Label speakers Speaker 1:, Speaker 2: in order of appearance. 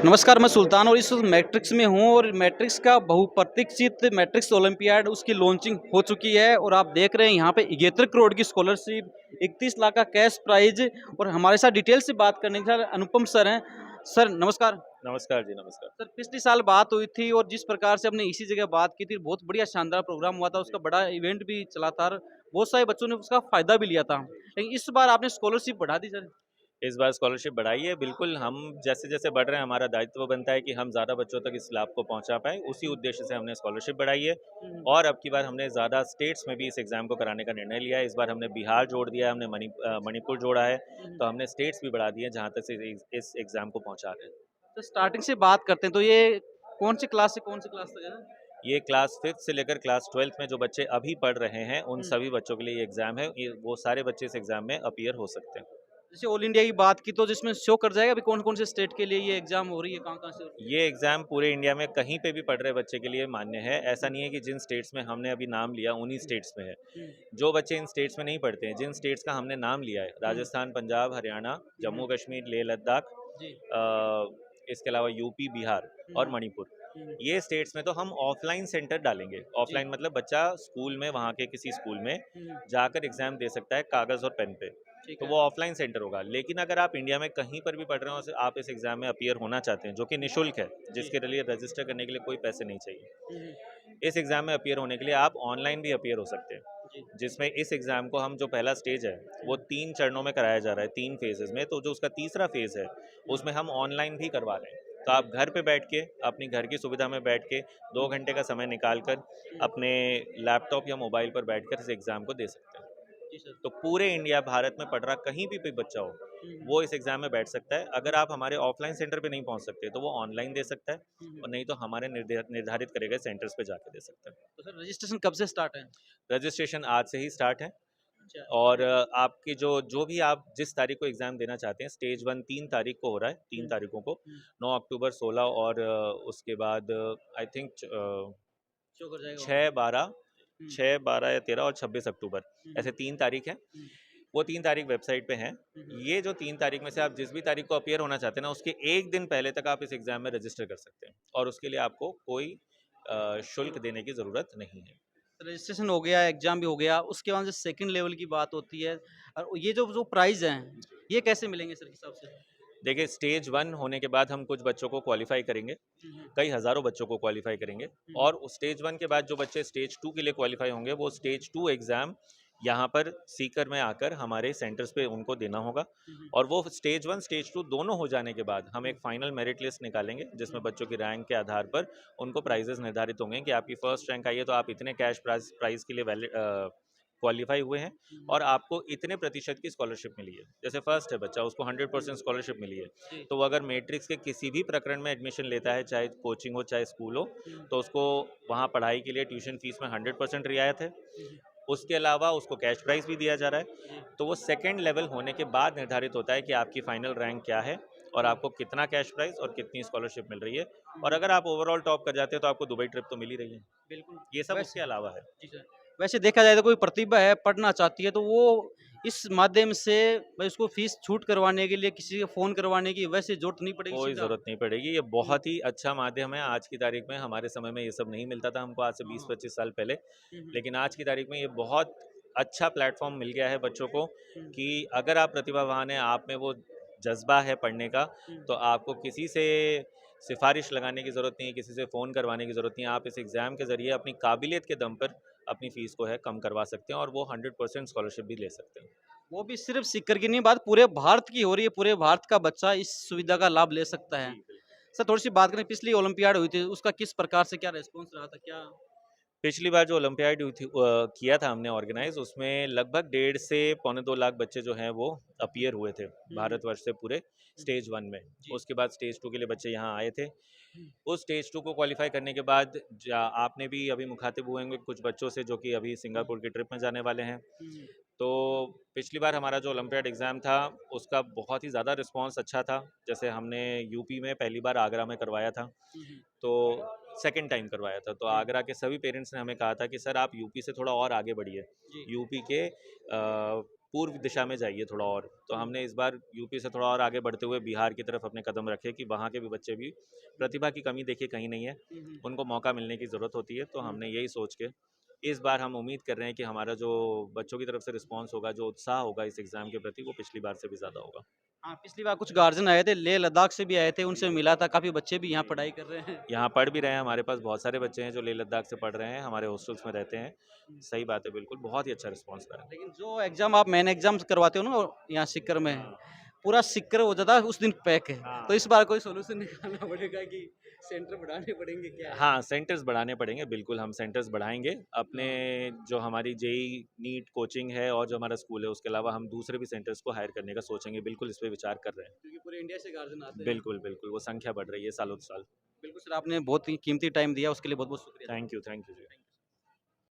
Speaker 1: नमस्कार, मैं सुल्तान और इस वक़्त मैट्रिक्स में हूँ और मैट्रिक्स का बहुप्रतीक्षित मैट्रिक्स ओलंपियाड उसकी लॉन्चिंग हो चुकी है और आप देख रहे हैं यहाँ पे 71 करोड़ की स्कॉलरशिप, 31 लाख का कैश प्राइज़ और हमारे साथ डिटेल से बात करने के लिए अनुपम सर हैं। सर नमस्कार।
Speaker 2: नमस्कार जी, नमस्कार।
Speaker 1: सर पिछले साल बात हुई थी और जिस प्रकार से हमने इसी जगह बात की थी, बहुत बढ़िया शानदार प्रोग्राम हुआ था, उसका बड़ा इवेंट भी चला था और बहुत सारे बच्चों ने उसका फ़ायदा भी लिया था। लेकिन इस बार आपने स्कॉलरशिप बढ़ा दी सर।
Speaker 2: इस बार स्कॉलरशिप बढ़ाई है, बिल्कुल हम जैसे-जैसे बढ़ रहे हैं हमारा दायित्व बनता है कि हम ज़्यादा बच्चों तक इस लाभ को पहुँचा पाएँ, उसी उद्देश्य से हमने स्कॉलरशिप बढ़ाई है।
Speaker 1: हुँ, हुँ।
Speaker 2: और अब की बार हमने ज़्यादा स्टेट्स में भी इस एग्ज़ाम को कराने का निर्णय लिया है। इस बार हमने बिहार जोड़ दिया है, हमने मणिपुर जोड़ा है,
Speaker 1: हुँ, हुँ।
Speaker 2: तो हमने स्टेट्स भी बढ़ा दिए हैं जहाँ तक से इस एग्ज़ाम को पहुँचा रहे हैं।
Speaker 1: तो स्टार्टिंग से बात करते हैं तो ये कौन सी क्लास से कौन सी क्लास तक है?
Speaker 2: ये क्लास 5th से लेकर क्लास 12th में जो बच्चे अभी पढ़ रहे हैं, उन
Speaker 1: हुँ।
Speaker 2: सभी बच्चों के लिए ये एग्ज़ाम है। ये वो सारे बच्चे इस एग्ज़ाम में अपीयर हो सकते हैं।
Speaker 1: जैसे ऑल इंडिया की बात की तो जिसमें शो कर जाएगा अभी कौन-कौन से स्टेट के लिए ये एग्ज़ाम हो रही है, कहाँ-कहाँ से हो रही है?
Speaker 2: ये एग्ज़ाम पूरे इंडिया में कहीं पे भी पढ़ रहे बच्चे के लिए मान्य है। ऐसा नहीं है कि जिन स्टेट्स में हमने अभी नाम लिया उन्हीं
Speaker 1: हुँ,
Speaker 2: स्टेट्स में है।
Speaker 1: हुँ,
Speaker 2: जो बच्चे इन स्टेट्स में नहीं पढ़ते हैं, जिन स्टेट्स का हमने नाम लिया है,
Speaker 1: हुँ,
Speaker 2: राजस्थान, पंजाब, हरियाणा,
Speaker 1: हुँ,
Speaker 2: जम्मू
Speaker 1: हुँ।
Speaker 2: कश्मीर, लेह लद्दाख,
Speaker 1: जी।
Speaker 2: इसके अलावा यूपी, बिहार
Speaker 1: हुँ,
Speaker 2: और
Speaker 1: हुँ,
Speaker 2: मणिपुर।
Speaker 1: हुँ,
Speaker 2: ये स्टेट्स में तो हम ऑफलाइन सेंटर डालेंगे।
Speaker 1: जी।
Speaker 2: ऑफलाइन मतलब बच्चा स्कूल में, वहाँ के किसी स्कूल में
Speaker 1: हुँ, हुँ,
Speaker 2: जाकर एग्ज़ाम दे सकता है कागज़ और पेन पे।
Speaker 1: ठीक
Speaker 2: तो
Speaker 1: है।
Speaker 2: वो ऑफलाइन सेंटर होगा। लेकिन अगर आप इंडिया में कहीं पर भी पढ़ रहे हो, आप इस एग्ज़ाम में अपीयर होना चाहते हैं, जो कि निःशुल्क है,
Speaker 1: जी।
Speaker 2: जिसके लिए रजिस्टर करने के लिए कोई पैसे नहीं चाहिए।
Speaker 1: हुँ, हुँ,
Speaker 2: इस एग्ज़ाम में अपीयर होने के लिए आप ऑनलाइन भी अपीयर हो सकते हैं।
Speaker 1: जी।
Speaker 2: जिसमें इस एग्ज़ाम को हम जो पहला स्टेज है, वो
Speaker 1: हुँ,
Speaker 2: 3 चरणों में कराया जा रहा है, 3 फ़ेज़ेज़ में। तो जो उसका तीसरा फ़ेज़ है,
Speaker 1: हुँ,
Speaker 2: उसमें हम ऑनलाइन भी करवा रहे हैं। तो
Speaker 1: जी।
Speaker 2: आप घर पे बैठ के, अपनी घर की सुविधा में बैठ के 2
Speaker 1: हुँ,
Speaker 2: घंटे का समय निकाल कर
Speaker 1: हुँ,
Speaker 2: अपने लैपटॉप या मोबाइल पर बैठकर इस एग्ज़ाम को दे सकते हैं।
Speaker 1: जी सर।
Speaker 2: तो पूरे इंडिया, भारत में पढ़ रहा कहीं भी कोई बच्चा हो,
Speaker 1: हुँ, हुँ,
Speaker 2: वो इस एग्ज़ाम में बैठ सकता है। अगर
Speaker 1: हुँ,
Speaker 2: आप हमारे ऑफ़लाइन सेंटर पे नहीं पहुँच सकते, तो वो ऑनलाइन दे सकता है
Speaker 1: हुँ, हुँ।
Speaker 2: और नहीं तो हमारे निर्धारित करे गए सेंटर्स पे जाके दे सकता है।
Speaker 1: तो सर रजिस्ट्रेशन कब से स्टार्ट है?
Speaker 2: रजिस्ट्रेशन आज से ही स्टार्ट है।
Speaker 1: अच्छा।
Speaker 2: और आपकी जो जो भी आप जिस तारीख को एग्ज़ाम देना चाहते हैं, स्टेज 1 3 तारीख को हो रहा है, 3
Speaker 1: हुँ,
Speaker 2: तारीखों को,
Speaker 1: हुँ,
Speaker 2: 9 अक्टूबर, 16 और उसके बाद आई थिंक
Speaker 1: शो कर जाएगा वहाँ पे।
Speaker 2: 6, 12
Speaker 1: हुँ,
Speaker 2: 6, 12 या 13 और 26 अक्टूबर,
Speaker 1: हुँ,
Speaker 2: ऐसे
Speaker 1: हुँ,
Speaker 2: 3 तारीख हैं।
Speaker 1: हुँ,
Speaker 2: वो 3 तारीख वेबसाइट पे हैं।
Speaker 1: हुँ, हुँ।
Speaker 2: ये जो 3 तारीख में से आप जिस भी तारीख को अपीयर होना चाहते हैं ना, उसके 1 दिन पहले तक आप इस एग्ज़ाम में रजिस्टर कर सकते हैं और उसके लिए आपको कोई शुल्क देने की ज़रूरत नहीं है।
Speaker 1: रजिस्ट्रेशन हो गया, एग्ज़ाम भी हो गया, उसके बाद जो सेकंड लेवल की बात होती है और ये जो जो प्राइज़ हैं, ये कैसे मिलेंगे सर के हिसाब से?
Speaker 2: देखिए, स्टेज 1 होने के बाद हम कुछ बच्चों को क्वालीफाई करेंगे,
Speaker 1: हुँ, हुँ,
Speaker 2: कई हज़ारों बच्चों को क्वालीफाई करेंगे
Speaker 1: हुँ, हुँ,
Speaker 2: और उस स्टेज 1 के बाद जो बच्चे स्टेज 2 के लिए क्वालीफाई होंगे, वो स्टेज 2 एग्ज़ाम यहाँ पर सीकर में आकर हमारे सेंटर्स पे उनको देना होगा।
Speaker 1: हुँ, हुँ,
Speaker 2: और वो स्टेज 1, स्टेज 2 दोनों हो जाने के बाद हम
Speaker 1: हुँ,
Speaker 2: एक फाइनल मेरिट लिस्ट निकालेंगे,
Speaker 1: हुँ,
Speaker 2: जिसमें बच्चों की रैंक के आधार पर उनको
Speaker 1: हुँ,
Speaker 2: प्राइज़ेज़ निर्धारित होंगे कि आपकी फर्स्ट रैंक आई है, तो आप इतने कैश प्राइज़ प्राइज़ के लिए क्वालीफाई हुए हैं
Speaker 1: हुँ,
Speaker 2: और
Speaker 1: हुँ,
Speaker 2: आपको इतने प्रतिशत की स्कॉलरशिप मिली है। जैसे फर्स्ट है बच्चा, उसको 100% स्कॉलरशिप मिली है।
Speaker 1: जी।
Speaker 2: तो वो अगर मैट्रिक्स के किसी भी प्रकरण में एडमिशन लेता है, चाहे कोचिंग हो, चाहे स्कूल हो,
Speaker 1: हुँ,
Speaker 2: तो उसको वहाँ पढ़ाई के लिए ट्यूशन फीस में 100% रियायत है।
Speaker 1: हुँ, हुँ,
Speaker 2: उसके अलावा उसको कैश प्राइज़ भी दिया जा रहा है।
Speaker 1: जी,
Speaker 2: तो वो सेकंड लेवल होने के बाद निर्धारित होता है कि आपकी फाइनल रैंक क्या है और
Speaker 1: हुँ,
Speaker 2: आपको कितना कैश प्राइज़ और कितनी स्कॉलरशिप मिल रही है।
Speaker 1: हुँ,
Speaker 2: और
Speaker 1: हुँ,
Speaker 2: अगर आप ओवरऑल टॉप कर जाते हैं, तो आपको दुबई ट्रिप तो मिल ही रही है।
Speaker 1: बिल्कुल।
Speaker 2: ये सब
Speaker 1: वैसे
Speaker 2: उसके अलावा है।
Speaker 1: जी सर। वैसे देखा जाए तो कोई प्रतिभा है, पढ़ना चाहती है, तो वो इस माध्यम से भाई उसको फ़ीस छूट करवाने के लिए किसी को फ़ोन करवाने की वैसे ज़रूरत नहीं पड़ेगी
Speaker 2: कोई
Speaker 1: सीधा?
Speaker 2: ज़रूरत नहीं पड़ेगी। ये
Speaker 1: हुँ,
Speaker 2: बहुत ही अच्छा माध्यम है आज की तारीख में। हमारे समय में ये सब नहीं मिलता था हमको, आज से
Speaker 1: हाँ, हाँ।
Speaker 2: 20-25 साल पहले।
Speaker 1: हुँ, हुँ,
Speaker 2: लेकिन आज की तारीख में ये बहुत अच्छा प्लेटफ़ॉर्म मिल गया है बच्चों को
Speaker 1: हुँ,
Speaker 2: कि अगर आप प्रतिभावान हैं, आप में वो जज़्बा है पढ़ने का,
Speaker 1: हुँ,
Speaker 2: तो आपको किसी से सिफ़ारिश लगाने की ज़रूरत नहीं है, किसी से फ़ोन करवाने की ज़रूरत नहीं है। आप इस एग्ज़ाम के ज़रिए अपनी काबिलियत के दम पर अपनी फ़ीस को है कम करवा सकते हैं और वो 100% स्कॉलरशिप भी ले सकते हैं।
Speaker 1: वो भी सिर्फ़ सीकर की नहीं बात पूरे भारत की हो रही है, पूरे भारत का बच्चा इस सुविधा का लाभ ले सकता है।
Speaker 2: जी, बिल्कुल।
Speaker 1: सर थोड़ी-सी बात करें पिछली ओलंपियाड हुई थी, उसका किस प्रकार से क्या रिस्पॉन्स रहा था? क्या
Speaker 2: पिछली बार जो ओलंपियाड हुई थी किया था हमने ऑर्गेनाइज़, उसमें लगभग डेढ़ से पौने 2 लाख बच्चे जो हैं वो अपीयर हुए थे,
Speaker 1: हुँ, हुँ,
Speaker 2: भारतवर्ष से पूरे
Speaker 1: हुँ,
Speaker 2: स्टेज 1 में।
Speaker 1: जी।
Speaker 2: उसके बाद स्टेज 2 के लिए बच्चे यहाँ आए थे।
Speaker 1: हुँ,
Speaker 2: उस स्टेज 2 को क्वालीफाई करने के बाद आपने भी अभी मुखातिब हुए होंगे कुछ बच्चों से जो कि अभी
Speaker 1: हुँ,
Speaker 2: सिंगापुर की ट्रिप में जाने वाले हैं।
Speaker 1: हुँ,
Speaker 2: तो पिछली बार हमारा जो ओलंपियाड एग्ज़ाम था, उसका बहुत ही ज़्यादा रिस्पॉन्स अच्छा था। जैसे हमने यूपी में पहली बार आगरा में करवाया था,
Speaker 1: हुँ, हुँ,
Speaker 2: तो सेकंड टाइम करवाया था। तो
Speaker 1: हुँ,
Speaker 2: आगरा के सभी पेरेंट्स ने हमें कहा था कि सर आप यूपी से थोड़ा और आगे बढ़िए।
Speaker 1: जी।
Speaker 2: यूपी के पूर्व दिशा में जाइए थोड़ा और। तो हमने इस बार यूपी से थोड़ा और आगे बढ़ते हुए बिहार की तरफ अपने कदम रखे कि वहाँ के भी बच्चे भी, प्रतिभा की कमी देखिए कहीं नहीं है, उनको मौका मिलने की ज़रूरत होती है। तो हमने यही सोच के इस बार हम उम्मीद कर रहे हैं कि हमारा जो बच्चों की तरफ से रिस्पॉन्स होगा, जो उत्साह होगा इस एग्ज़ाम के प्रति, वो पिछली बार से भी ज़्यादा होगा।
Speaker 1: हाँ, पिछली बार कुछ गार्जियन आए थे, लेह लद्दाख से भी आए थे, उनसे मिला था, काफ़ी बच्चे भी यहाँ पढ़ाई कर रहे हैं।
Speaker 2: यहाँ पढ़ भी रहे हैं, हमारे पास बहुत सारे बच्चे हैं जो लेह लद्दाख से पढ़ रहे हैं, हमारे हॉस्टल्स में रहते हैं। सही बात है, बिल्कुल, बहुत ही अच्छा रिस्पॉन्स रहा है।
Speaker 1: लेकिन जो एग्ज़ाम आप मेन एग्ज़ाम्स करवाते हो ना यहाँ सीकर में,
Speaker 2: हाँ,
Speaker 1: पूरा सीकर हो जाता है उस दिन पैक है। तो इस
Speaker 2: हाँ।
Speaker 1: बार कोई सॉल्यूशन निकालना पड़ेगा कि सेंटर बढ़ाने पड़ेंगे, क्या है?
Speaker 2: हाँ, सेंटर्स बढ़ाने पड़ेंगे, बिल्कुल हम सेंटर्स बढ़ाएँगे। अपने जो हमारी जेईई, नीट कोचिंग है और जो हमारा स्कूल है, उसके अलावा हम दूसरे भी सेंटर्स को हायर करने का सोचेंगे, बिल्कुल इस पे विचार कर रहे हैं।
Speaker 1: क्योंकि पूरे इंडिया से गार्जियन आते हैं।
Speaker 2: बिल्कुल, बिल्कुल, वो संख्या बढ़ रही है सालों-साल।
Speaker 1: बिल्कुल सर, आपने बहुत ही कीमती टाइम दिया, उसके लिए बहुत-बहुत शुक्रिया।
Speaker 2: Thank you ji.